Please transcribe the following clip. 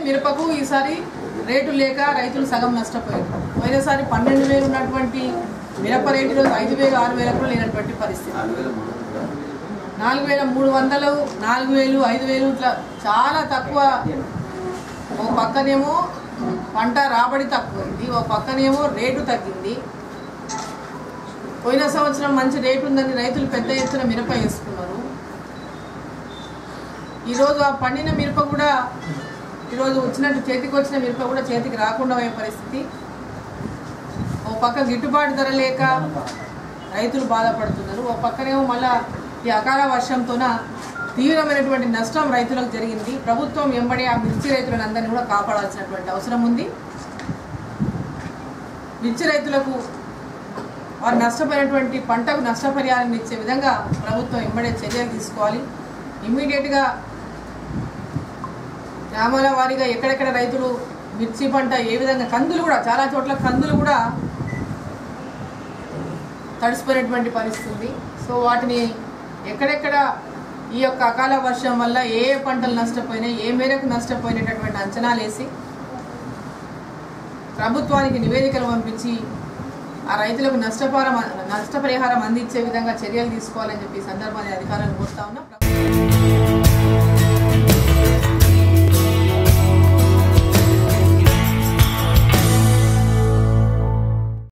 మిరపకు ఈసారి రేటు లేక రైతులు సగం నష్టపోయారు. పోయినసారి 12,000 ఉన్నటువంటి మిరప రేటు రోజు 5,000, 6,000 కూడా లేనటువంటి పరిస్థితి. 4,300, 4,000, 5,000 ఇట్లా చాలా తక్కువ. ఓ పక్కనేమో పంట రాబడి తక్కువైంది, ఓ పక్కనేమో రేటు తగ్గింది. పోయిన సంవత్సరం మంచి రేటు ఉందని రైతులు పెద్ద ఎత్తున మిరప వేసుకున్నారు. ఈరోజు ఆ పండిన మిరప కూడా ఈరోజు వచ్చినట్టు చేతికి వచ్చిన మిరప కూడా చేతికి రాకుండా అయ్యే పరిస్థితి. ఓ పక్క గిట్టుబాటు ధర లేక రైతులు బాధపడుతున్నారు, ఓ పక్కనేమో మళ్ళా ఈ అకాల వర్షంతోన తీవ్రమైనటువంటి నష్టం రైతులకు జరిగింది. ప్రభుత్వం వెంబడి ఆ మిర్చి రైతులను అందరినీ కూడా కాపాడాల్సినటువంటి అవసరం ఉంది. మిర్చి రైతులకు వారు నష్టపోయినటువంటి పంటకు నష్టపరిహారం ఇచ్చే విధంగా ప్రభుత్వం వెంబడే చర్యలు తీసుకోవాలి. ఇమ్మీడియట్గా గ్రామాల వారీగా ఎక్కడెక్కడ రైతులు మిర్చి పంట ఏ విధంగా, కందులు కూడా చాలా చోట్ల కందులు కూడా తడిసిపోయినటువంటి పరిస్థితి. సో వాటిని ఎక్కడెక్కడ ఈ యొక్క అకాల వర్షం వల్ల ఏ పంటలు నష్టపోయినాయి, ఏ మేరకు నష్టపోయినటువంటి అంచనాలు వేసి ప్రభుత్వానికి నివేదికలు పంపించి ఆ రైతులకు నష్టపరిహారం అందించే విధంగా చర్యలు తీసుకోవాలని చెప్పి సందర్భాన్ని అధికారులను కోరుతా ఉన్నాం.